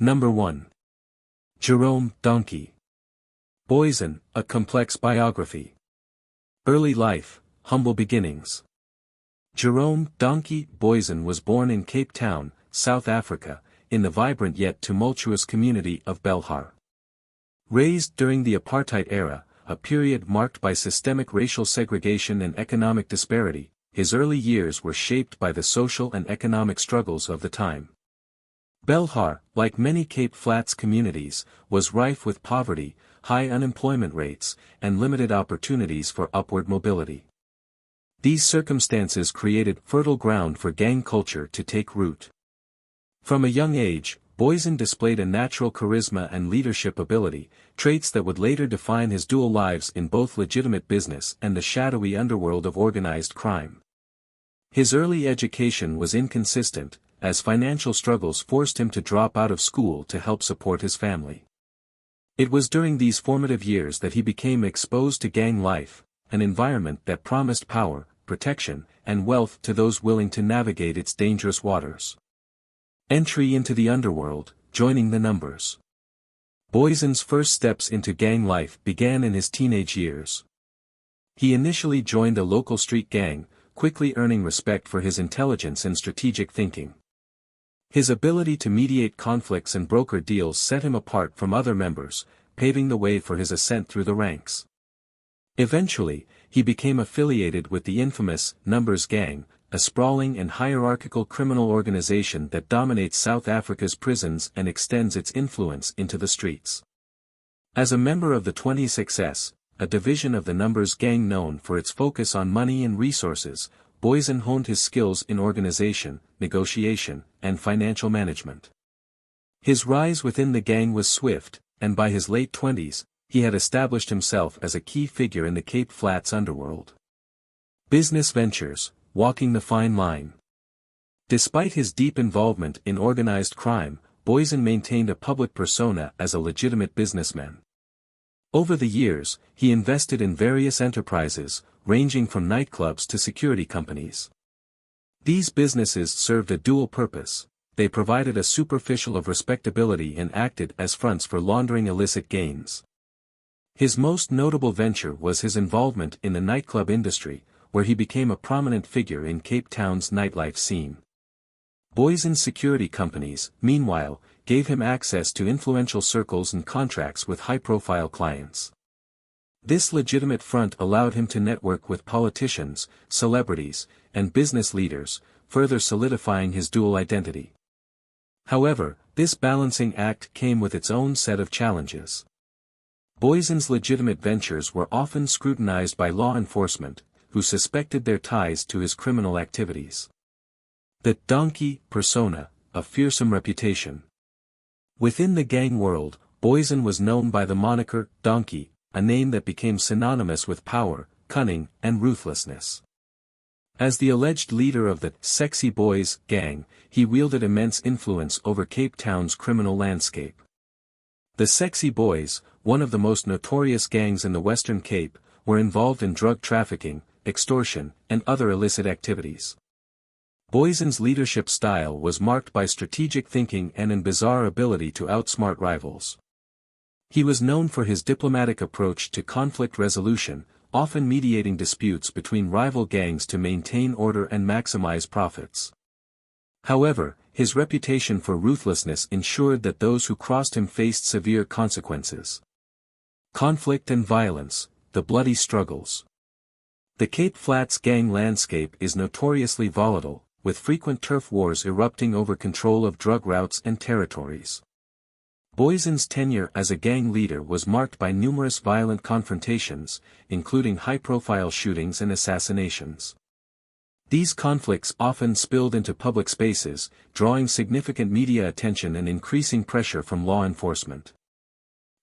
Number 1. Jerome, Donkie. Booysen, a complex biography. Early life, humble beginnings. Jerome, Donkie, Booysen was born in Cape Town, South Africa, in the vibrant yet tumultuous community of Belhar. Raised during the apartheid era, a period marked by systemic racial segregation and economic disparity, his early years were shaped by the social and economic struggles of the time. Belhar, like many Cape Flats communities, was rife with poverty, high unemployment rates, and limited opportunities for upward mobility. These circumstances created fertile ground for gang culture to take root. From a young age, Booysen displayed a natural charisma and leadership ability, traits that would later define his dual lives in both legitimate business and the shadowy underworld of organized crime. His early education was inconsistent, as financial struggles forced him to drop out of school to help support his family. It was during these formative years that he became exposed to gang life, an environment that promised power, protection, and wealth to those willing to navigate its dangerous waters. Entry into the underworld, joining the numbers. Booysen's first steps into gang life began in his teenage years. He initially joined a local street gang, quickly earning respect for his intelligence and strategic thinking. His ability to mediate conflicts and broker deals set him apart from other members, paving the way for his ascent through the ranks. Eventually, he became affiliated with the infamous Numbers Gang, a sprawling and hierarchical criminal organization that dominates South Africa's prisons and extends its influence into the streets. As a member of the 26S, a division of the Numbers Gang known for its focus on money and resources, Booysen honed his skills in organization, negotiation, and financial management. His rise within the gang was swift, and by his late 20s, he had established himself as a key figure in the Cape Flats underworld. Business ventures, walking the fine line. Despite his deep involvement in organized crime, Booysen maintained a public persona as a legitimate businessman. Over the years, he invested in various enterprises, ranging from nightclubs to security companies. These businesses served a dual purpose: they provided a superficial of respectability and acted as fronts for laundering illicit gains. His most notable venture was his involvement in the nightclub industry, where he became a prominent figure in Cape Town's nightlife scene. Booysen's security companies, meanwhile, gave him access to influential circles and contracts with high-profile clients. This legitimate front allowed him to network with politicians, celebrities, and business leaders, further solidifying his dual identity. However, this balancing act came with its own set of challenges. Booysen's legitimate ventures were often scrutinized by law enforcement, who suspected their ties to his criminal activities. The Donkie persona, a fearsome reputation. Within the gang world, Booysen was known by the moniker Donkie, a name that became synonymous with power, cunning, and ruthlessness. As the alleged leader of the Sexy Boys gang, he wielded immense influence over Cape Town's criminal landscape. The Sexy Boys, one of the most notorious gangs in the Western Cape, were involved in drug trafficking, extortion, and other illicit activities. Booysen's leadership style was marked by strategic thinking and an bizarre ability to outsmart rivals. He was known for his diplomatic approach to conflict resolution, often mediating disputes between rival gangs to maintain order and maximize profits. However, his reputation for ruthlessness ensured that those who crossed him faced severe consequences. Conflict and violence, the bloody struggles. The Cape Flats gang landscape is notoriously volatile, with frequent turf wars erupting over control of drug routes and territories. Booysen's tenure as a gang leader was marked by numerous violent confrontations, including high-profile shootings and assassinations. These conflicts often spilled into public spaces, drawing significant media attention and increasing pressure from law enforcement.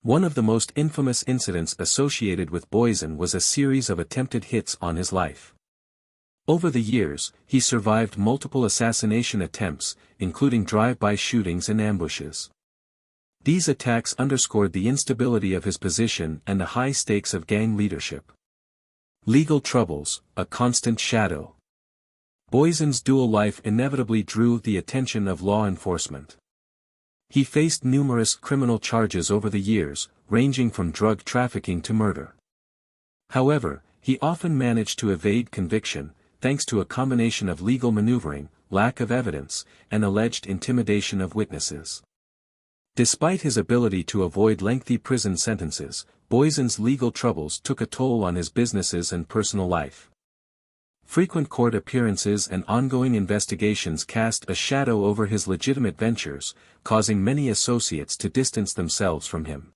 One of the most infamous incidents associated with Booysen was a series of attempted hits on his life. Over the years, he survived multiple assassination attempts, including drive-by shootings and ambushes. These attacks underscored the instability of his position and the high stakes of gang leadership. Legal troubles, a constant shadow. Booysen's dual life inevitably drew the attention of law enforcement. He faced numerous criminal charges over the years, ranging from drug trafficking to murder. However, he often managed to evade conviction, thanks to a combination of legal maneuvering, lack of evidence, and alleged intimidation of witnesses. Despite his ability to avoid lengthy prison sentences, Booysen's legal troubles took a toll on his businesses and personal life. Frequent court appearances and ongoing investigations cast a shadow over his legitimate ventures, causing many associates to distance themselves from him.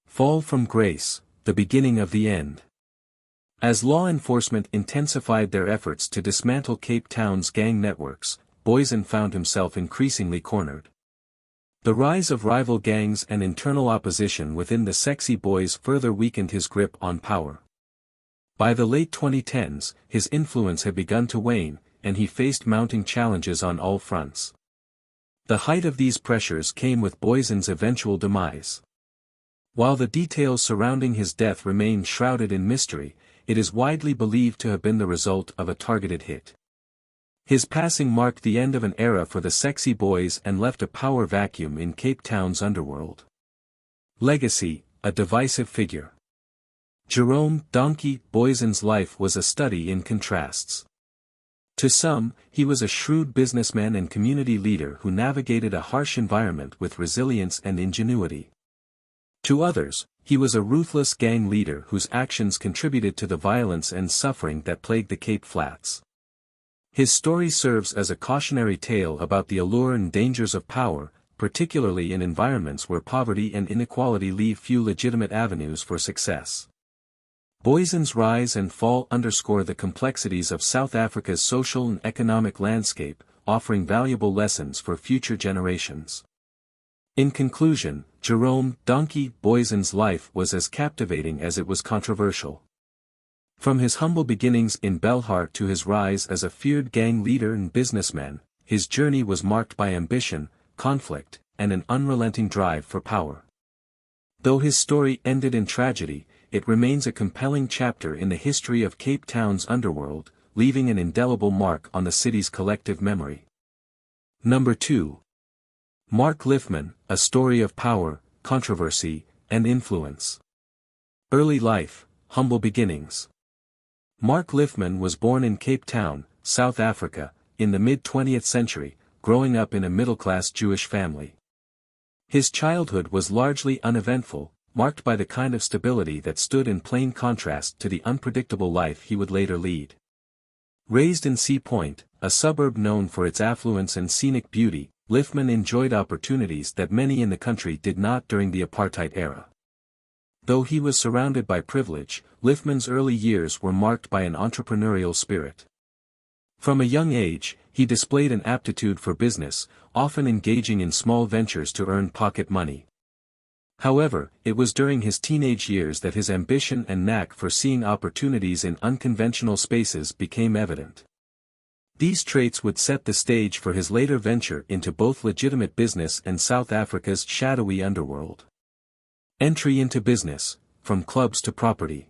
Fall from grace, the beginning of the end. As law enforcement intensified their efforts to dismantle Cape Town's gang networks, Booysen found himself increasingly cornered. The rise of rival gangs and internal opposition within the Sexy Boys further weakened his grip on power. By the late 2010s, his influence had begun to wane, and he faced mounting challenges on all fronts. The height of these pressures came with Booysen's eventual demise. While the details surrounding his death remain shrouded in mystery, it is widely believed to have been the result of a targeted hit. His passing marked the end of an era for the Sexy Boys and left a power vacuum in Cape Town's underworld. Legacy, a divisive figure. Jerome "Donkie" Booysen's life was a study in contrasts. To some, he was a shrewd businessman and community leader who navigated a harsh environment with resilience and ingenuity. To others, he was a ruthless gang leader whose actions contributed to the violence and suffering that plagued the Cape Flats. His story serves as a cautionary tale about the allure and dangers of power, particularly in environments where poverty and inequality leave few legitimate avenues for success. Booysen's rise and fall underscore the complexities of South Africa's social and economic landscape, offering valuable lessons for future generations. In conclusion, Jerome "Donkie" Booysen's life was as captivating as it was controversial. From his humble beginnings in Belhar to his rise as a feared gang leader and businessman, his journey was marked by ambition, conflict, and an unrelenting drive for power. Though his story ended in tragedy, it remains a compelling chapter in the history of Cape Town's underworld, leaving an indelible mark on the city's collective memory. Number 2. Mark Lifman, a story of power, controversy, and influence. Early life, humble beginnings. Mark Lifman was born in Cape Town, South Africa, in the mid-20th century, growing up in a middle-class Jewish family. His childhood was largely uneventful, marked by the kind of stability that stood in plain contrast to the unpredictable life he would later lead. Raised in Sea Point, a suburb known for its affluence and scenic beauty, Lifman enjoyed opportunities that many in the country did not during the apartheid era. Though he was surrounded by privilege, Lifman's early years were marked by an entrepreneurial spirit. From a young age, he displayed an aptitude for business, often engaging in small ventures to earn pocket money. However, it was during his teenage years that his ambition and knack for seeing opportunities in unconventional spaces became evident. These traits would set the stage for his later venture into both legitimate business and South Africa's shadowy underworld. Entry into business, from clubs to property.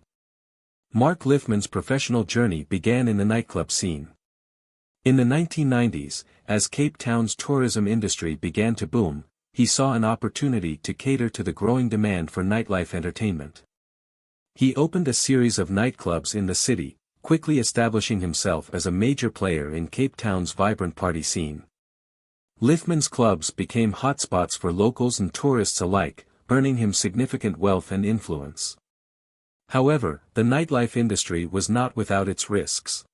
Mark Lifman's professional journey began in the nightclub scene. In the 1990s, as Cape Town's tourism industry began to boom, he saw an opportunity to cater to the growing demand for nightlife entertainment. He opened a series of nightclubs in the city, quickly establishing himself as a major player in Cape Town's vibrant party scene. Lifman's clubs became hotspots for locals and tourists alike, earning him significant wealth and influence. However, the nightlife industry was not without its risks.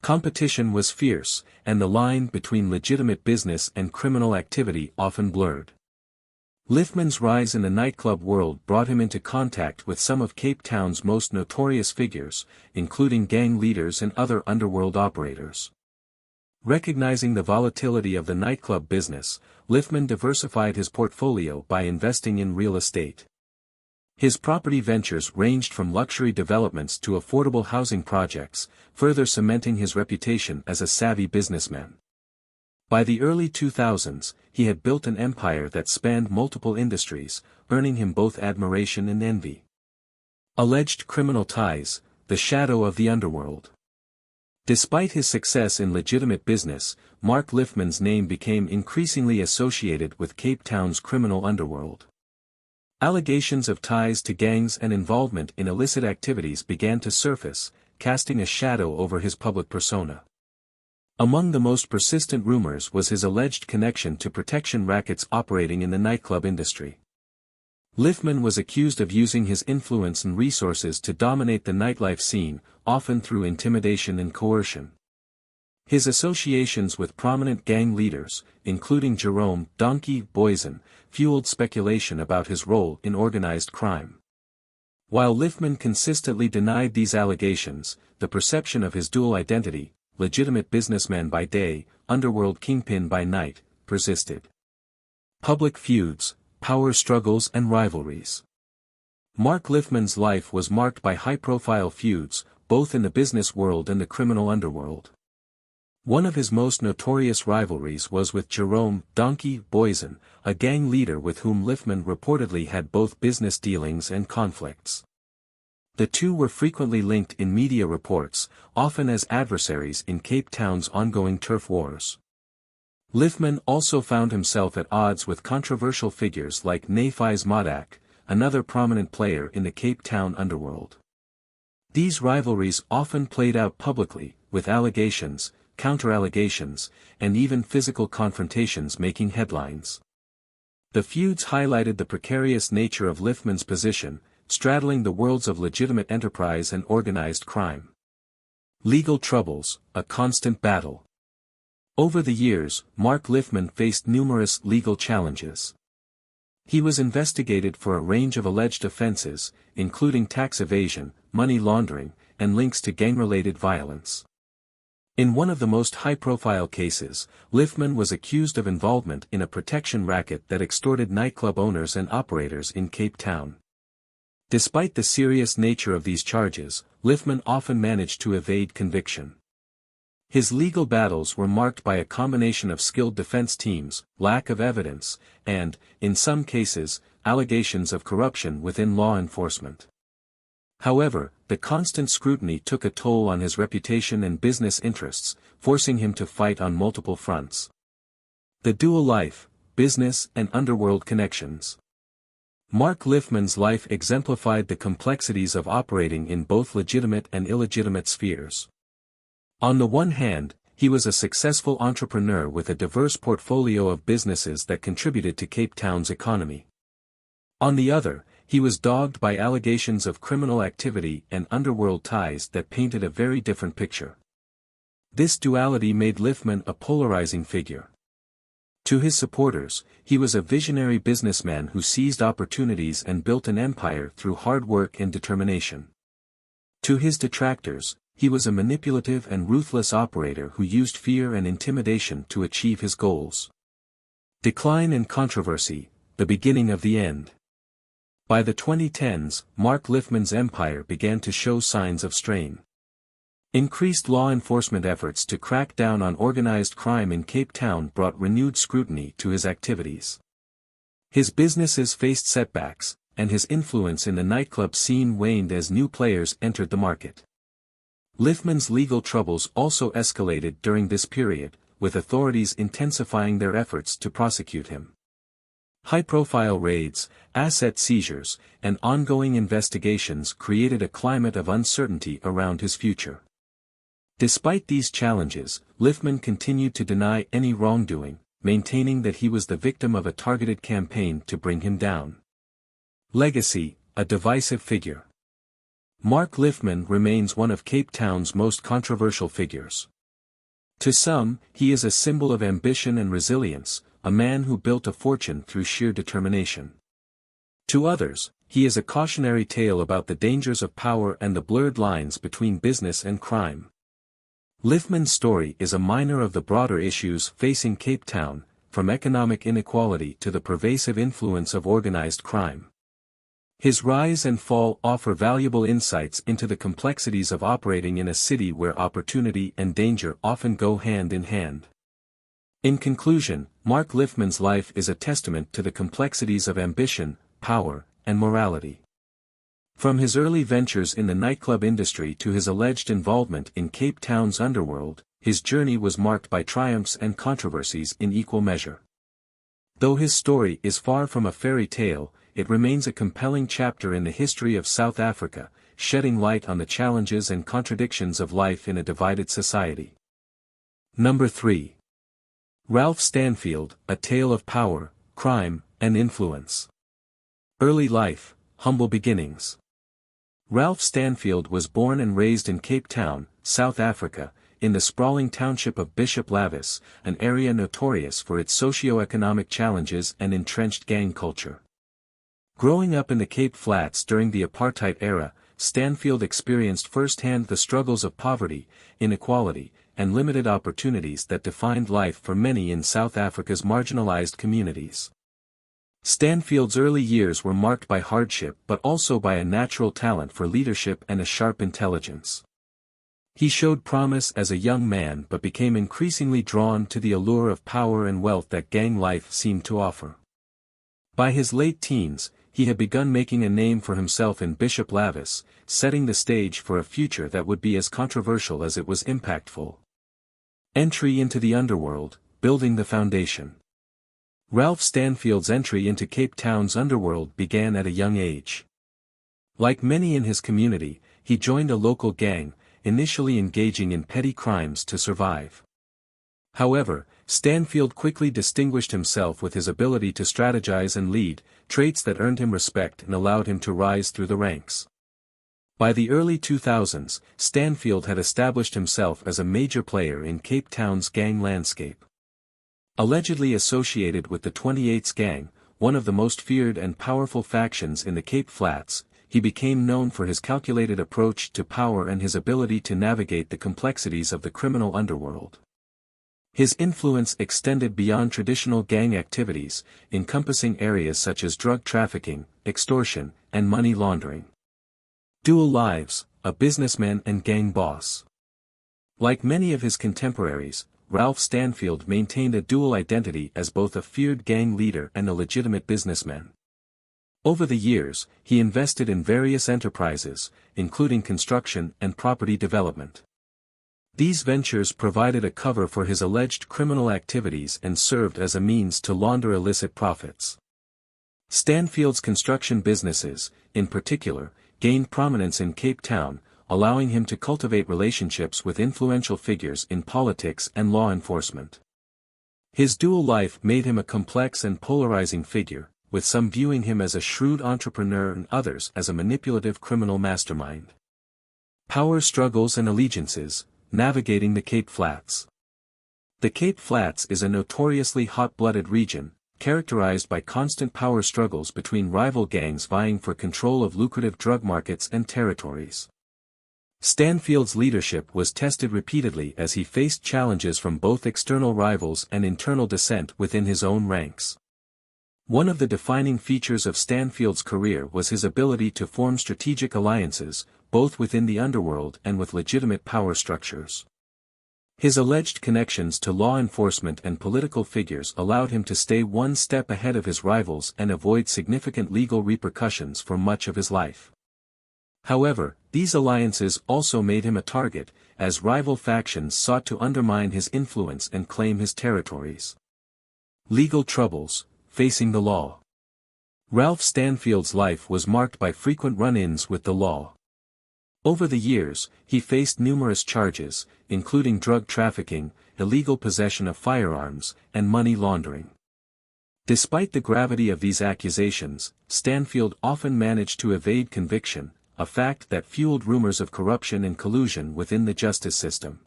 Competition was fierce, and the line between legitimate business and criminal activity often blurred. Lifman's rise in the nightclub world brought him into contact with some of Cape Town's most notorious figures, including gang leaders and other underworld operators. Recognizing the volatility of the nightclub business, Lifman diversified his portfolio by investing in real estate. His property ventures ranged from luxury developments to affordable housing projects, further cementing his reputation as a savvy businessman. By the early 2000s, he had built an empire that spanned multiple industries, earning him both admiration and envy. Alleged criminal ties, the shadow of the underworld. Despite his success in legitimate business, Mark Lifman's name became increasingly associated with Cape Town's criminal underworld. Allegations of ties to gangs and involvement in illicit activities began to surface, casting a shadow over his public persona. Among the most persistent rumors was his alleged connection to protection rackets operating in the nightclub industry. Lifman was accused of using his influence and resources to dominate the nightlife scene, often through intimidation and coercion. His associations with prominent gang leaders, including Jerome, Donkie, Booysen, fueled speculation about his role in organized crime. While Lifman consistently denied these allegations, the perception of his dual identity, legitimate businessman by day, underworld kingpin by night, persisted. Public feuds, power struggles and rivalries. Mark Lifman's life was marked by high-profile feuds, both in the business world and the criminal underworld. One of his most notorious rivalries was with Jerome, Donkie, Booysen, a gang leader with whom Lifman reportedly had both business dealings and conflicts. The two were frequently linked in media reports, often as adversaries in Cape Town's ongoing turf wars. Lifman also found himself at odds with controversial figures like Nafiz Modak, another prominent player in the Cape Town underworld. These rivalries often played out publicly, with allegations, counter-allegations, and even physical confrontations making headlines. The feuds highlighted the precarious nature of Lifman's position, straddling the worlds of legitimate enterprise and organized crime. Legal troubles, a constant battle. Over the years, Mark Lifman faced numerous legal challenges. He was investigated for a range of alleged offenses, including tax evasion, money laundering, and links to gang-related violence. In one of the most high-profile cases, Lifman was accused of involvement in a protection racket that extorted nightclub owners and operators in Cape Town. Despite the serious nature of these charges, Lifman often managed to evade conviction. His legal battles were marked by a combination of skilled defense teams, lack of evidence, and, in some cases, allegations of corruption within law enforcement. However, the constant scrutiny took a toll on his reputation and business interests, forcing him to fight on multiple fronts. The dual life, business and underworld connections. Mark Lifman's life exemplified the complexities of operating in both legitimate and illegitimate spheres. On the one hand, he was a successful entrepreneur with a diverse portfolio of businesses that contributed to Cape Town's economy. On the other, he was dogged by allegations of criminal activity and underworld ties that painted a very different picture. This duality made Lifman a polarizing figure. To his supporters, he was a visionary businessman who seized opportunities and built an empire through hard work and determination. To his detractors, he was a manipulative and ruthless operator who used fear and intimidation to achieve his goals. Decline and controversy, the beginning of the end. By the 2010s, Mark Lifman's empire began to show signs of strain. Increased law enforcement efforts to crack down on organized crime in Cape Town brought renewed scrutiny to his activities. His businesses faced setbacks, and his influence in the nightclub scene waned as new players entered the market. Lifman's legal troubles also escalated during this period, with authorities intensifying their efforts to prosecute him. High-profile raids, asset seizures, and ongoing investigations created a climate of uncertainty around his future. Despite these challenges, Lifman continued to deny any wrongdoing, maintaining that he was the victim of a targeted campaign to bring him down. Legacy, a divisive figure. Mark Lifman remains one of Cape Town's most controversial figures. To some, he is a symbol of ambition and resilience, a man who built a fortune through sheer determination. To others, he is a cautionary tale about the dangers of power and the blurred lines between business and crime. Lifman's story is a minor of the broader issues facing Cape Town, from economic inequality to the pervasive influence of organized crime. His rise and fall offer valuable insights into the complexities of operating in a city where opportunity and danger often go hand in hand. In conclusion, Mark Lifman's life is a testament to the complexities of ambition, power, and morality. From his early ventures in the nightclub industry to his alleged involvement in Cape Town's underworld, his journey was marked by triumphs and controversies in equal measure. Though his story is far from a fairy tale, it remains a compelling chapter in the history of South Africa, shedding light on the challenges and contradictions of life in a divided society. Number 3. Ralph Stanfield, A Tale of Power, Crime, and Influence. Early life, humble beginnings. Ralph Stanfield was born and raised in Cape Town, South Africa, in the sprawling township of Bishop Lavis, an area notorious for its socio-economic challenges and entrenched gang culture. Growing up in the Cape Flats during the apartheid era, Stanfield experienced firsthand the struggles of poverty, inequality, and limited opportunities that defined life for many in South Africa's marginalized communities. Stanfield's early years were marked by hardship but also by a natural talent for leadership and a sharp intelligence. He showed promise as a young man but became increasingly drawn to the allure of power and wealth that gang life seemed to offer. By his late teens, he had begun making a name for himself in Bishop Lavis, setting the stage for a future that would be as controversial as it was impactful. Entry into the underworld, building the foundation. Ralph Stanfield's entry into Cape Town's underworld began at a young age. Like many in his community, he joined a local gang, initially engaging in petty crimes to survive. However, Stanfield quickly distinguished himself with his ability to strategize and lead, traits that earned him respect and allowed him to rise through the ranks. By the early 2000s, Stanfield had established himself as a major player in Cape Town's gang landscape. Allegedly associated with the 28's gang, one of the most feared and powerful factions in the Cape Flats, he became known for his calculated approach to power and his ability to navigate the complexities of the criminal underworld. His influence extended beyond traditional gang activities, encompassing areas such as drug trafficking, extortion, and money laundering. Dual lives, a businessman and gang boss. Like many of his contemporaries, Ralph Stanfield maintained a dual identity as both a feared gang leader and a legitimate businessman. Over the years, he invested in various enterprises, including construction and property development. These ventures provided a cover for his alleged criminal activities and served as a means to launder illicit profits. Stanfield's construction businesses, in particular, gained prominence in Cape Town, allowing him to cultivate relationships with influential figures in politics and law enforcement. His dual life made him a complex and polarizing figure, with some viewing him as a shrewd entrepreneur and others as a manipulative criminal mastermind. Power struggles and allegiances, navigating the Cape Flats. The Cape Flats is a notoriously hot-blooded region, characterized by constant power struggles between rival gangs vying for control of lucrative drug markets and territories. Stanfield's leadership was tested repeatedly as he faced challenges from both external rivals and internal dissent within his own ranks. One of the defining features of Stanfield's career was his ability to form strategic alliances, both within the underworld and with legitimate power structures. His alleged connections to law enforcement and political figures allowed him to stay one step ahead of his rivals and avoid significant legal repercussions for much of his life. However, these alliances also made him a target, as rival factions sought to undermine his influence and claim his territories. Legal troubles. Facing the law. Ralph Stanfield's life was marked by frequent run-ins with the law. Over the years, he faced numerous charges, including drug trafficking, illegal possession of firearms, and money laundering. Despite the gravity of these accusations, Stanfield often managed to evade conviction, a fact that fueled rumors of corruption and collusion within the justice system.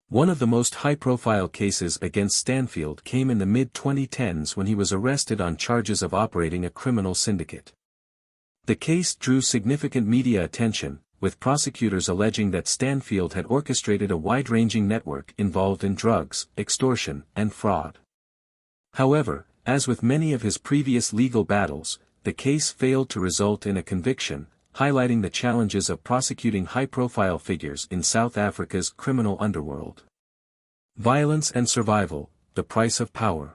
One of the most high-profile cases against Stanfield came in the mid-2010s when he was arrested on charges of operating a criminal syndicate. The case drew significant media attention, with prosecutors alleging that Stanfield had orchestrated a wide-ranging network involved in drugs, extortion, and fraud. However, as with many of his previous legal battles, the case failed to result in a conviction, highlighting the challenges of prosecuting high-profile figures in South Africa's criminal underworld. Violence and survival, the price of power.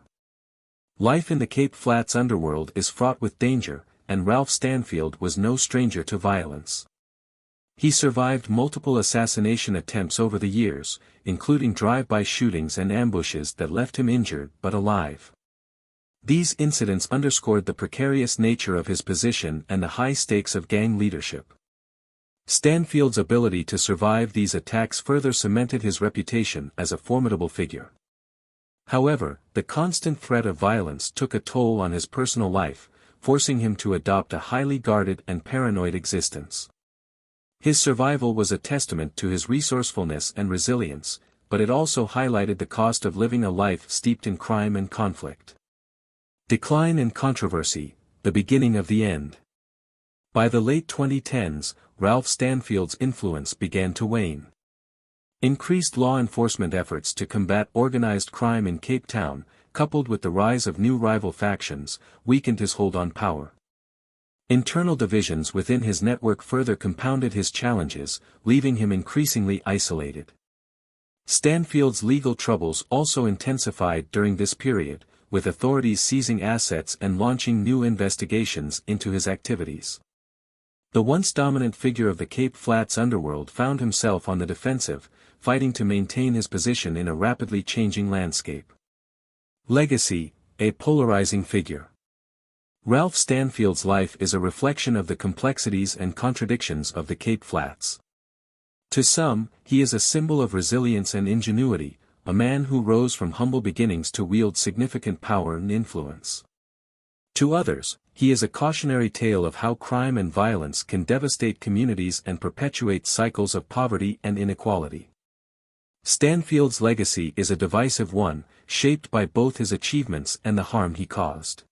Life in the Cape Flats underworld is fraught with danger, and Ralph Stanfield was no stranger to violence. He survived multiple assassination attempts over the years, including drive-by shootings and ambushes that left him injured but alive. These incidents underscored the precarious nature of his position and the high stakes of gang leadership. Stanfield's ability to survive these attacks further cemented his reputation as a formidable figure. However, the constant threat of violence took a toll on his personal life, forcing him to adopt a highly guarded and paranoid existence. His survival was a testament to his resourcefulness and resilience, but it also highlighted the cost of living a life steeped in crime and conflict. Decline and controversy, the beginning of the end. By the late 2010s, Ralph Stanfield's influence began to wane. Increased law enforcement efforts to combat organized crime in Cape Town, coupled with the rise of new rival factions, weakened his hold on power. Internal divisions within his network further compounded his challenges, leaving him increasingly isolated. Stanfield's legal troubles also intensified during this period, with authorities seizing assets and launching new investigations into his activities. The once dominant figure of the Cape Flats underworld found himself on the defensive, fighting to maintain his position in a rapidly changing landscape. Legacy, a polarizing figure. Ralph Stanfield's life is a reflection of the complexities and contradictions of the Cape Flats. To some, he is a symbol of resilience and ingenuity, a man who rose from humble beginnings to wield significant power and influence. To others, he is a cautionary tale of how crime and violence can devastate communities and perpetuate cycles of poverty and inequality. Stanfield's legacy is a divisive one, shaped by both his achievements and the harm he caused.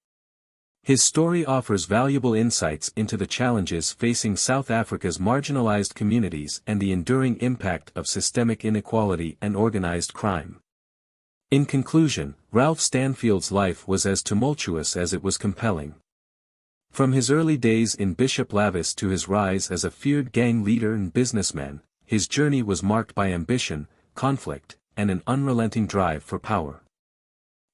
His story offers valuable insights into the challenges facing South Africa's marginalized communities and the enduring impact of systemic inequality and organized crime. In conclusion, Ralph Stanfield's life was as tumultuous as it was compelling. From his early days in Bishop Lavis to his rise as a feared gang leader and businessman, his journey was marked by ambition, conflict, and an unrelenting drive for power.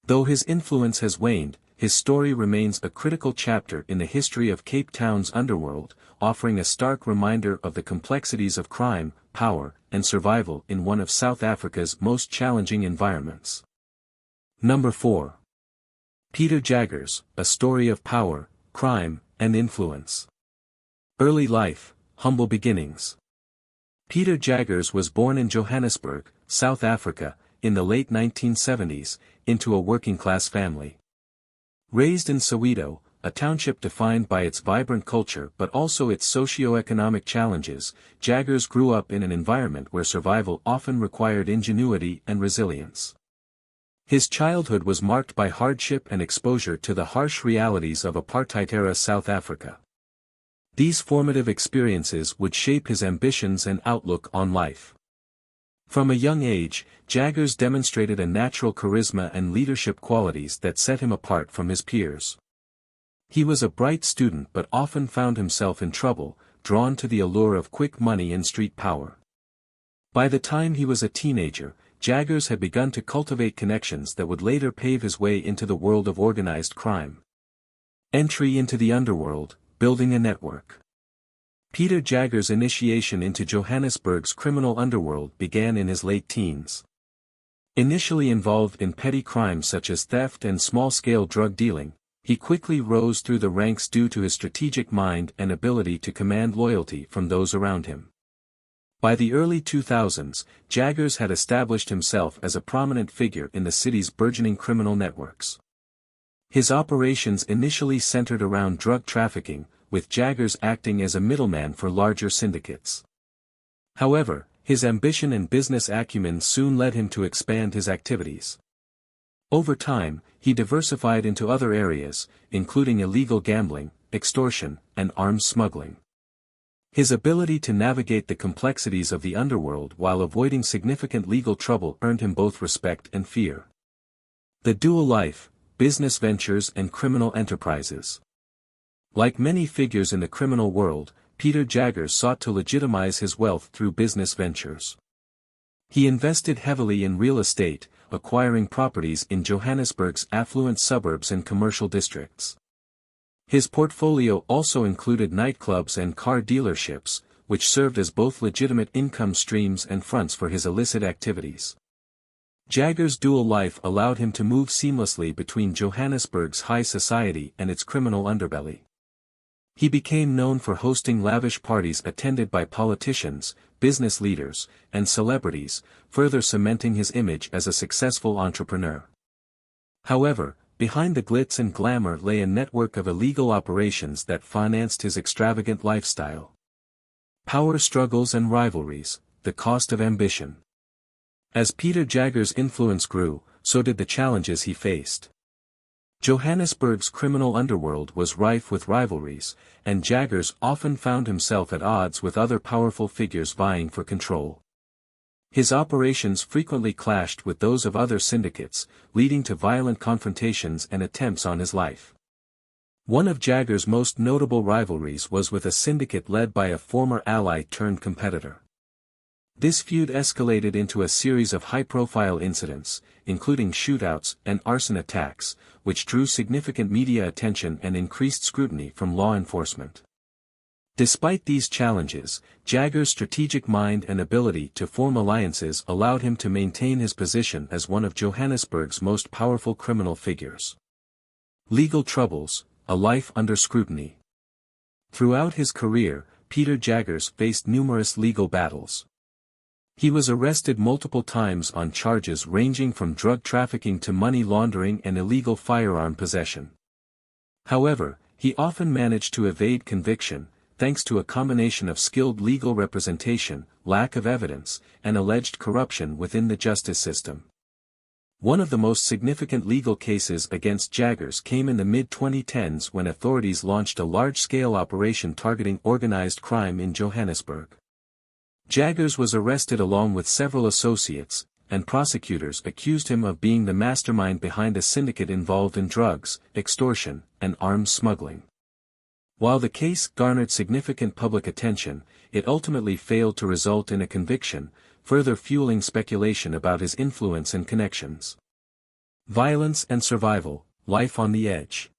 Though his influence has waned, his story remains a critical chapter in the history of Cape Town's underworld, offering a stark reminder of the complexities of crime, power, and survival in one of South Africa's most challenging environments. Number 4. Peter Jaggers, a story of power, crime, and influence. Early life, humble beginnings. Peter Jaggers was born in Johannesburg, South Africa, in the late 1970s, into a working-class family. Raised in Soweto, a township defined by its vibrant culture but also its socio-economic challenges, Jaggers grew up in an environment where survival often required ingenuity and resilience. His childhood was marked by hardship and exposure to the harsh realities of apartheid-era South Africa. These formative experiences would shape his ambitions and outlook on life. From a young age, Jaggers demonstrated a natural charisma and leadership qualities that set him apart from his peers. He was a bright student but often found himself in trouble, drawn to the allure of quick money and street power. By the time he was a teenager, Jaggers had begun to cultivate connections that would later pave his way into the world of organized crime. Entry into the underworld, building a network. Peter Jaggers' initiation into Johannesburg's criminal underworld began in his late teens. Initially involved in petty crimes such as theft and small-scale drug dealing, he quickly rose through the ranks due to his strategic mind and ability to command loyalty from those around him. By the early 2000s, Jaggers had established himself as a prominent figure in the city's burgeoning criminal networks. His operations initially centered around drug trafficking, with Jaggers acting as a middleman for larger syndicates. However, his ambition and business acumen soon led him to expand his activities. Over time, he diversified into other areas, including illegal gambling, extortion, and arms smuggling. His ability to navigate the complexities of the underworld while avoiding significant legal trouble earned him both respect and fear. The dual life, business ventures and criminal enterprises. Like many figures in the criminal world, Peter Jaggers sought to legitimize his wealth through business ventures. He invested heavily in real estate, acquiring properties in Johannesburg's affluent suburbs and commercial districts. His portfolio also included nightclubs and car dealerships, which served as both legitimate income streams and fronts for his illicit activities. Jaggers' dual life allowed him to move seamlessly between Johannesburg's high society and its criminal underbelly. He became known for hosting lavish parties attended by politicians, business leaders, and celebrities, further cementing his image as a successful entrepreneur. However, behind the glitz and glamour lay a network of illegal operations that financed his extravagant lifestyle. Power struggles and rivalries, the cost of ambition. As Peter Jaggers' influence grew, so did the challenges he faced. Johannesburg's criminal underworld was rife with rivalries, and Jaggers often found himself at odds with other powerful figures vying for control. His operations frequently clashed with those of other syndicates, leading to violent confrontations and attempts on his life. One of Jaggers' most notable rivalries was with a syndicate led by a former ally turned competitor. This feud escalated into a series of high-profile incidents, including shootouts and arson attacks, which drew significant media attention and increased scrutiny from law enforcement. Despite these challenges, Jaggers' strategic mind and ability to form alliances allowed him to maintain his position as one of Johannesburg's most powerful criminal figures. Legal troubles, a life under scrutiny. Throughout his career, Peter Jaggers faced numerous legal battles. He was arrested multiple times on charges ranging from drug trafficking to money laundering and illegal firearm possession. However, he often managed to evade conviction, thanks to a combination of skilled legal representation, lack of evidence, and alleged corruption within the justice system. One of the most significant legal cases against Jaggers came in the mid-2010s when authorities launched a large-scale operation targeting organized crime in Johannesburg. Jaggers was arrested along with several associates, and prosecutors accused him of being the mastermind behind a syndicate involved in drugs, extortion, and arms smuggling. While the case garnered significant public attention, it ultimately failed to result in a conviction, further fueling speculation about his influence and connections. Violence and survival, life on the edge.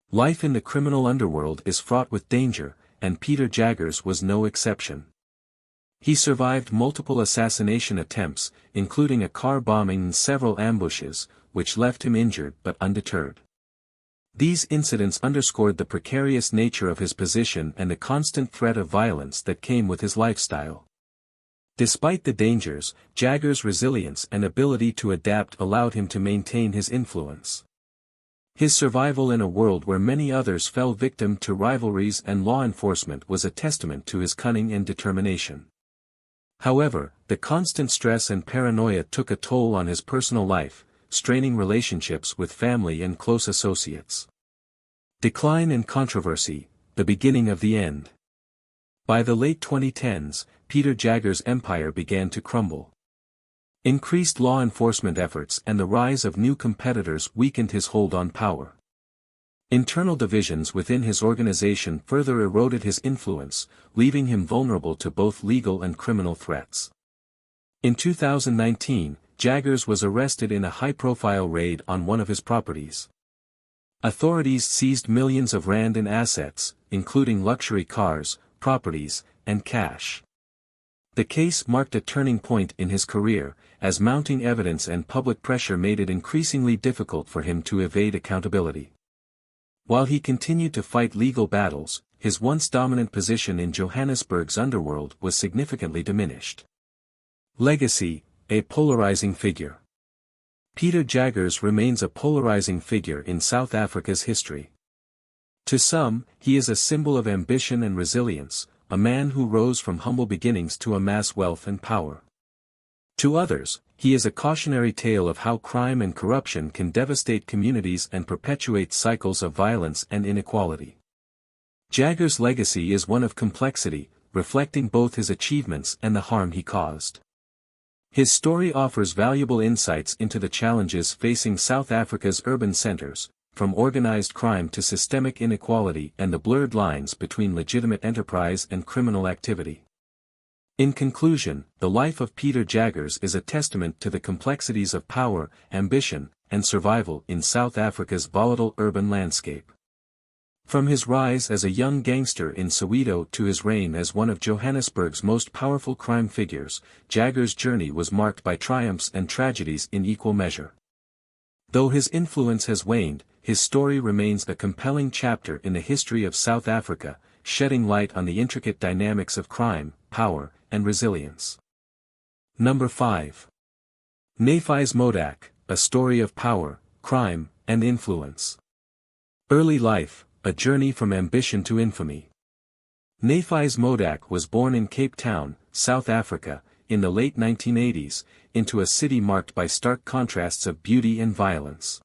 Life in the criminal underworld is fraught with danger, and Peter Jaggers was no exception. He survived multiple assassination attempts, including a car bombing and several ambushes, which left him injured but undeterred. These incidents underscored the precarious nature of his position and the constant threat of violence that came with his lifestyle. Despite the dangers, Jaggers' resilience and ability to adapt allowed him to maintain his influence. His survival in a world where many others fell victim to rivalries and law enforcement was a testament to his cunning and determination. However, the constant stress and paranoia took a toll on his personal life, straining relationships with family and close associates. Decline and controversy, the beginning of the end. By the late 2010s, Peter Jaggers' empire began to crumble. Increased law enforcement efforts and the rise of new competitors weakened his hold on power. Internal divisions within his organization further eroded his influence, leaving him vulnerable to both legal and criminal threats. In 2019, Jaggers was arrested in a high-profile raid on one of his properties. Authorities seized millions of rand in assets, including luxury cars, properties, and cash. The case marked a turning point in his career, as mounting evidence and public pressure made it increasingly difficult for him to evade accountability. While he continued to fight legal battles, his once dominant position in Johannesburg's underworld was significantly diminished. Legacy, a polarizing figure. Peter Jaggers remains a polarizing figure in South Africa's history. To some, he is a symbol of ambition and resilience, a man who rose from humble beginnings to amass wealth and power. To others, he is a cautionary tale of how crime and corruption can devastate communities and perpetuate cycles of violence and inequality. Jaggers' legacy is one of complexity, reflecting both his achievements and the harm he caused. His story offers valuable insights into the challenges facing South Africa's urban centers, from organized crime to systemic inequality and the blurred lines between legitimate enterprise and criminal activity. In conclusion, the life of Peter Jaggers is a testament to the complexities of power, ambition, and survival in South Africa's volatile urban landscape. From his rise as a young gangster in Soweto to his reign as one of Johannesburg's most powerful crime figures, Jaggers' journey was marked by triumphs and tragedies in equal measure. Though his influence has waned, his story remains a compelling chapter in the history of South Africa, shedding light on the intricate dynamics of crime, power, and resilience. Number 5. Nafiz Modak, A Story of Power, Crime, and Influence. Early life, a journey from ambition to infamy. Nafiz Modak was born in Cape Town, South Africa, in the late 1980s, into a city marked by stark contrasts of beauty and violence.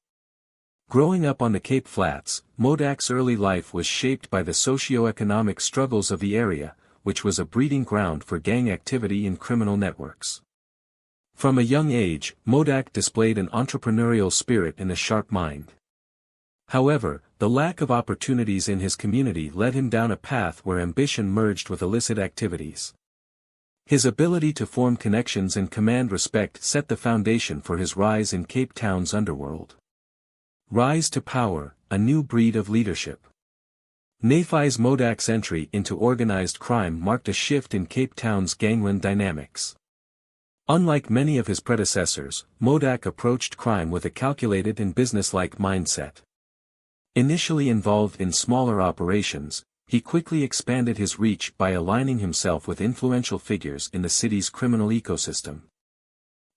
Growing up on the Cape Flats, Modak's early life was shaped by the socio-economic struggles of the area, which was a breeding ground for gang activity in criminal networks. From a young age, Modak displayed an entrepreneurial spirit and a sharp mind. However, the lack of opportunities in his community led him down a path where ambition merged with illicit activities. His ability to form connections and command respect set the foundation for his rise in Cape Town's underworld. Rise to power, a new breed of leadership. Nafiz Modak's entry into organized crime marked a shift in Cape Town's gangland dynamics. Unlike many of his predecessors, Modak approached crime with a calculated and businesslike mindset. Initially involved in smaller operations, he quickly expanded his reach by aligning himself with influential figures in the city's criminal ecosystem.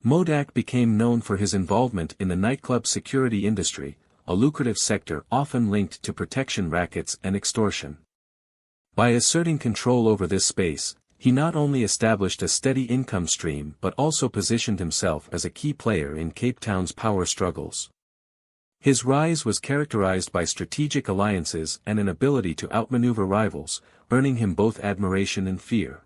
Modak became known for his involvement in the nightclub security industry, a lucrative sector often linked to protection rackets and extortion. By asserting control over this space, he not only established a steady income stream but also positioned himself as a key player in Cape Town's power struggles. His rise was characterized by strategic alliances and an ability to outmaneuver rivals, earning him both admiration and fear.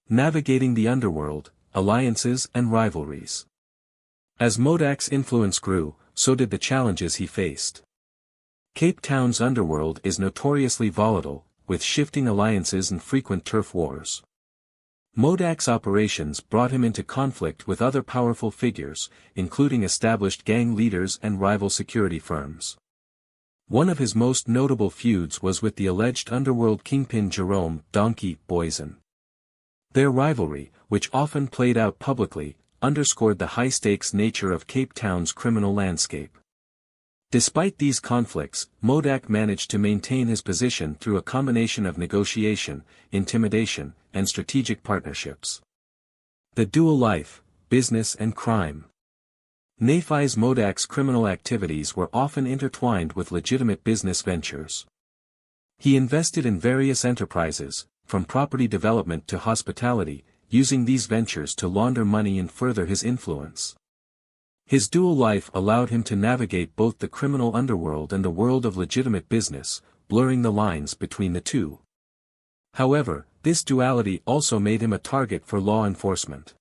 Navigating the underworld, alliances and rivalries. As Modak's influence grew, so did the challenges he faced. Cape Town's underworld is notoriously volatile, with shifting alliances and frequent turf wars. Modak's operations brought him into conflict with other powerful figures, including established gang leaders and rival security firms. One of his most notable feuds was with the alleged underworld kingpin Jerome, Donkie, Booysen. Their rivalry, which often played out publicly, underscored the high-stakes nature of Cape Town's criminal landscape. Despite these conflicts, Modak managed to maintain his position through a combination of negotiation, intimidation, and strategic partnerships. The dual life, business and crime. Nafiz Modak's criminal activities were often intertwined with legitimate business ventures. He invested in various enterprises, from property development to hospitality, using these ventures to launder money and further his influence. His dual life allowed him to navigate both the criminal underworld and the world of legitimate business, blurring the lines between the two. However, this duality also made him a target for law enforcement.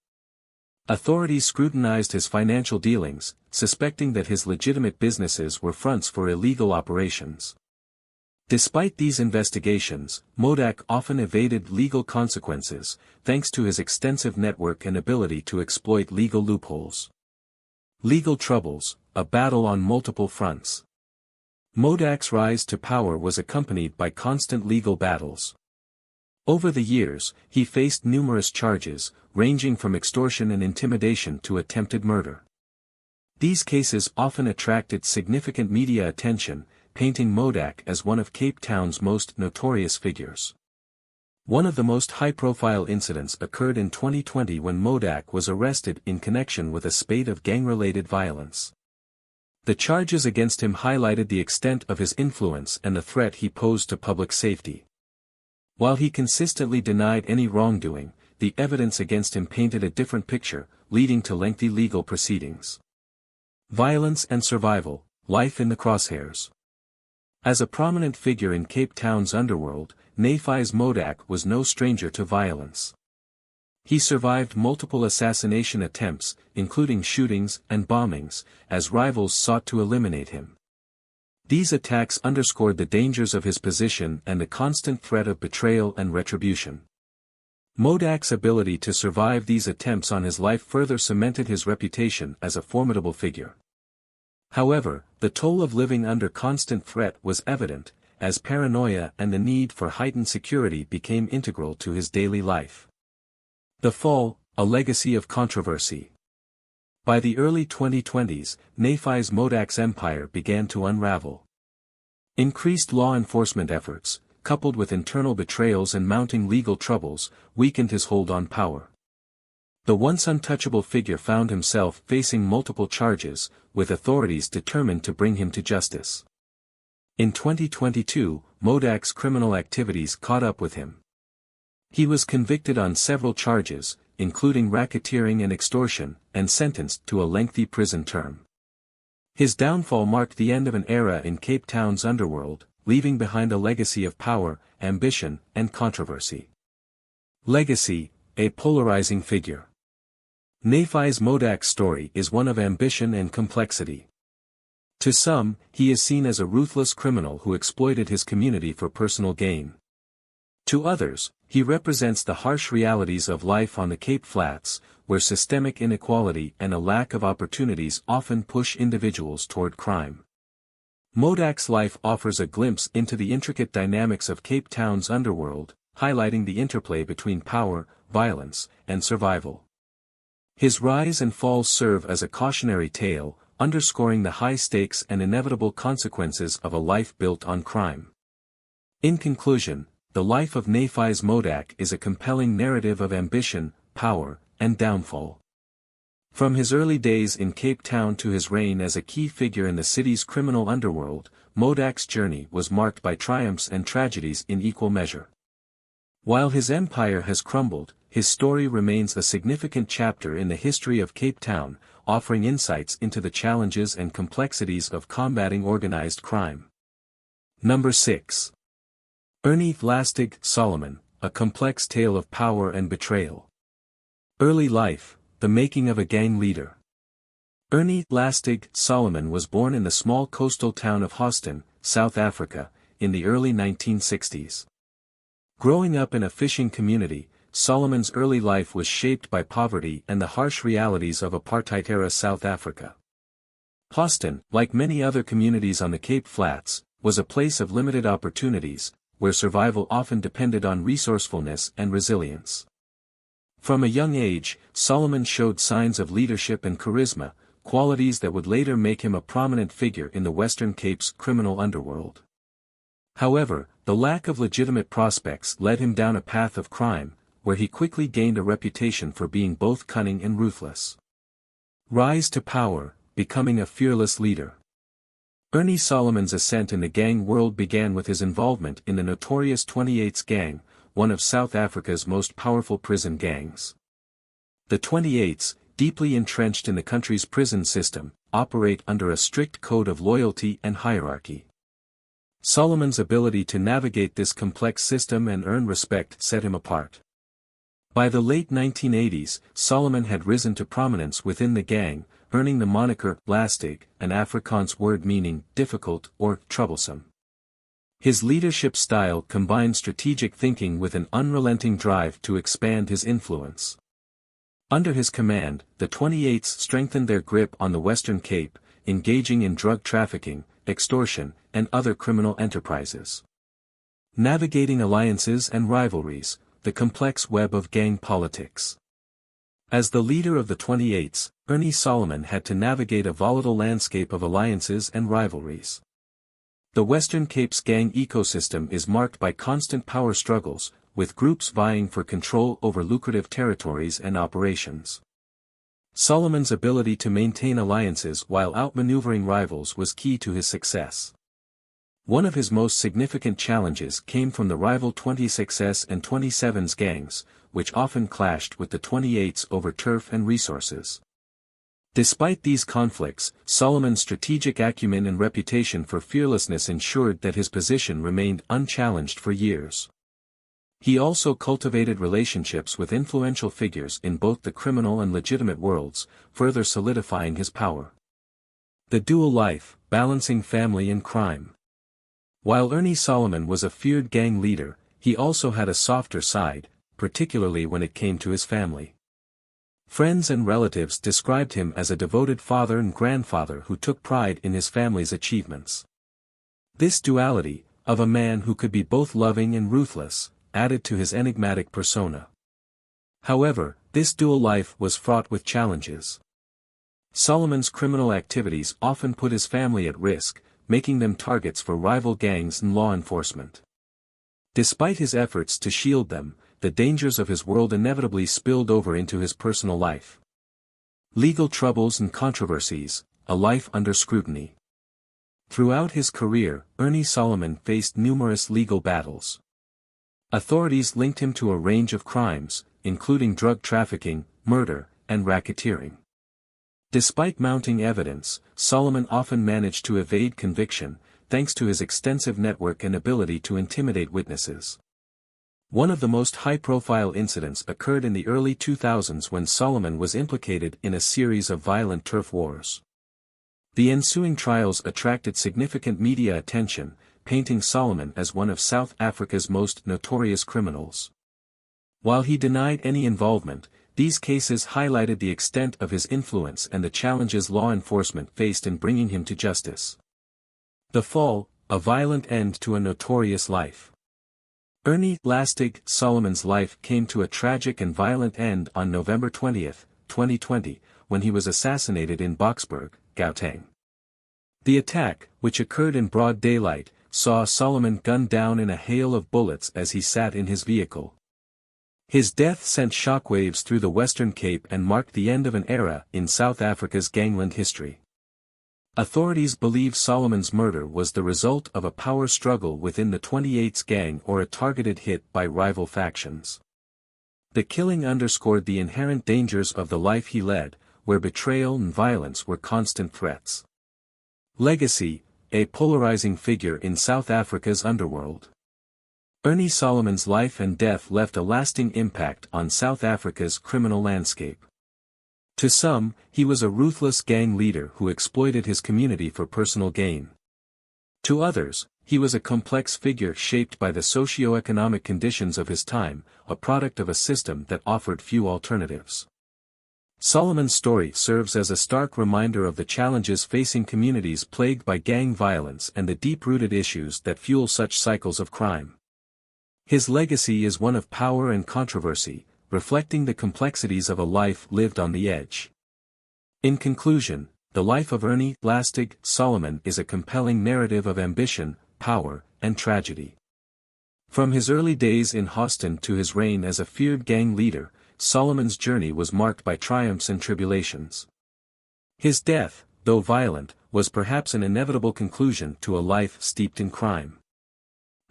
Authorities scrutinized his financial dealings, suspecting that his legitimate businesses were fronts for illegal operations. Despite these investigations, Modak often evaded legal consequences, thanks to his extensive network and ability to exploit legal loopholes. Legal troubles, a battle on multiple fronts. Modak's rise to power was accompanied by constant legal battles. Over the years, he faced numerous charges, ranging from extortion and intimidation to attempted murder. These cases often attracted significant media attention, painting Modak as one of Cape Town's most notorious figures. One of the most high-profile incidents occurred in 2020 when Modak was arrested in connection with a spate of gang-related violence. The charges against him highlighted the extent of his influence and the threat he posed to public safety. While he consistently denied any wrongdoing, the evidence against him painted a different picture, leading to lengthy legal proceedings. Violence and survival, life in the crosshairs. As a prominent figure in Cape Town's underworld, Nafiz Modak was no stranger to violence. He survived multiple assassination attempts, including shootings and bombings, as rivals sought to eliminate him. These attacks underscored the dangers of his position and the constant threat of betrayal and retribution. Modak's ability to survive these attempts on his life further cemented his reputation as a formidable figure. However, the toll of living under constant threat was evident, as paranoia and the need for heightened security became integral to his daily life. The Fall, a legacy of controversy. By the early 2020s, Nafiz Modak's empire began to unravel. Increased law enforcement efforts, coupled with internal betrayals and mounting legal troubles, weakened his hold on power. The once untouchable figure found himself facing multiple charges, with authorities determined to bring him to justice. In 2022, Modak's criminal activities caught up with him. He was convicted on several charges, including racketeering and extortion, and sentenced to a lengthy prison term. His downfall marked the end of an era in Cape Town's underworld, leaving behind a legacy of power, ambition, and controversy. Legacy, a polarizing figure. Nafiz Modak's story is one of ambition and complexity. To some, he is seen as a ruthless criminal who exploited his community for personal gain. To others, he represents the harsh realities of life on the Cape Flats, where systemic inequality and a lack of opportunities often push individuals toward crime. Modak's life offers a glimpse into the intricate dynamics of Cape Town's underworld, highlighting the interplay between power, violence, and survival. His rise and falls serve as a cautionary tale, underscoring the high stakes and inevitable consequences of a life built on crime. In conclusion, the life of Nafiz Modak is a compelling narrative of ambition, power, and downfall. From his early days in Cape Town to his reign as a key figure in the city's criminal underworld, Modak's journey was marked by triumphs and tragedies in equal measure. While his empire has crumbled, his story remains a significant chapter in the history of Cape Town, offering insights into the challenges and complexities of combating organized crime. Number 6. Ernie Lastig Solomon, a complex tale of power and betrayal. Early life, the making of a gang leader. Ernie Lastig Solomon was born in the small coastal town of Houston, South Africa, in the early 1960s. Growing up in a fishing community, Solomon's early life was shaped by poverty and the harsh realities of apartheid-era South Africa. Houston, like many other communities on the Cape Flats, was a place of limited opportunities, where survival often depended on resourcefulness and resilience. From a young age, Solomon showed signs of leadership and charisma, qualities that would later make him a prominent figure in the Western Cape's criminal underworld. However, the lack of legitimate prospects led him down a path of crime, where he quickly gained a reputation for being both cunning and ruthless. Rise to power, becoming a fearless leader. Ernie Solomon's ascent in the gang world began with his involvement in the Notorious 28's gang, one of South Africa's most powerful prison gangs. The 28's, deeply entrenched in the country's prison system, operate under a strict code of loyalty and hierarchy. Solomon's ability to navigate this complex system and earn respect set him apart. By the late 1980s, Solomon had risen to prominence within the gang, earning the moniker Lastig, an Afrikaans word meaning difficult or troublesome. His leadership style combined strategic thinking with an unrelenting drive to expand his influence. Under his command, the 28s strengthened their grip on the Western Cape, engaging in drug trafficking, extortion, and other criminal enterprises. Navigating alliances and rivalries, the complex web of gang politics. As the leader of the 28s, Ernie Solomon had to navigate a volatile landscape of alliances and rivalries. The Western Cape's gang ecosystem is marked by constant power struggles, with groups vying for control over lucrative territories and operations. Solomon's ability to maintain alliances while outmaneuvering rivals was key to his success. One of his most significant challenges came from the rival 26s and 27s gangs, which often clashed with the 28s over turf and resources. Despite these conflicts, Solomon's strategic acumen and reputation for fearlessness ensured that his position remained unchallenged for years. He also cultivated relationships with influential figures in both the criminal and legitimate worlds, further solidifying his power. The dual life, balancing family and crime. While Ernie Solomon was a feared gang leader, he also had a softer side, particularly when it came to his family. Friends and relatives described him as a devoted father and grandfather who took pride in his family's achievements. This duality, of a man who could be both loving and ruthless, added to his enigmatic persona. However, this dual life was fraught with challenges. Solomon's criminal activities often put his family at risk, making them targets for rival gangs and law enforcement. Despite his efforts to shield them, the dangers of his world inevitably spilled over into his personal life. Legal troubles and controversies, a life under scrutiny. Throughout his career, Ernie Solomon faced numerous legal battles. Authorities linked him to a range of crimes, including drug trafficking, murder, and racketeering. Despite mounting evidence, Solomon often managed to evade conviction, thanks to his extensive network and ability to intimidate witnesses. One of the most high-profile incidents occurred in the early 2000s when Solomon was implicated in a series of violent turf wars. The ensuing trials attracted significant media attention, painting Solomon as one of South Africa's most notorious criminals. While he denied any involvement, these cases highlighted the extent of his influence and the challenges law enforcement faced in bringing him to justice. The Fall, a violent end to a notorious life. Ernie Lastig Solomon's life came to a tragic and violent end on November 20, 2020, when he was assassinated in Boksburg, Gauteng. The attack, which occurred in broad daylight, saw Solomon gunned down in a hail of bullets as he sat in his vehicle. His death sent shockwaves through the Western Cape and marked the end of an era in South Africa's gangland history. Authorities believe Solomon's murder was the result of a power struggle within the 28's gang or a targeted hit by rival factions. The killing underscored the inherent dangers of the life he led, where betrayal and violence were constant threats. Legacy, a polarizing figure in South Africa's underworld. Ernie Solomon's life and death left a lasting impact on South Africa's criminal landscape. To some, he was a ruthless gang leader who exploited his community for personal gain. To others, he was a complex figure shaped by the socio-economic conditions of his time, a product of a system that offered few alternatives. Solomon's story serves as a stark reminder of the challenges facing communities plagued by gang violence and the deep-rooted issues that fuel such cycles of crime. His legacy is one of power and controversy, reflecting the complexities of a life lived on the edge. In conclusion, the life of Ernie Lastig Solomon is a compelling narrative of ambition, power, and tragedy. From his early days in Houston to his reign as a feared gang leader, Solomon's journey was marked by triumphs and tribulations. His death, though violent, was perhaps an inevitable conclusion to a life steeped in crime.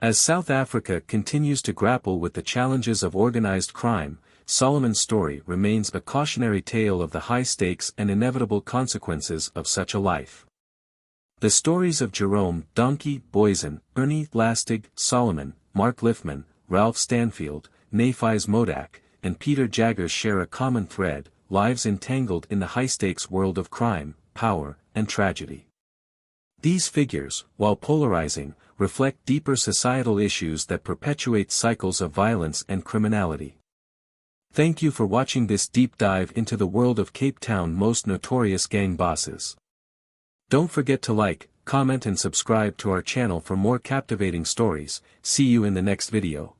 As South Africa continues to grapple with the challenges of organized crime, Solomon's story remains a cautionary tale of the high stakes and inevitable consequences of such a life. The stories of Jerome, Donkie, Booysen, Ernie Lastig Solomon, Mark Lifman, Ralph Stanfield, Nafiz Modak, and Peter Jaggers share a common thread, lives entangled in the high-stakes world of crime, power, and tragedy. These figures, while polarizing, reflect deeper societal issues that perpetuate cycles of violence and criminality. Thank you for watching this deep dive into the world of Cape Town's most notorious gang bosses. Don't forget to like, comment and subscribe to our channel for more captivating stories. See you in the next video.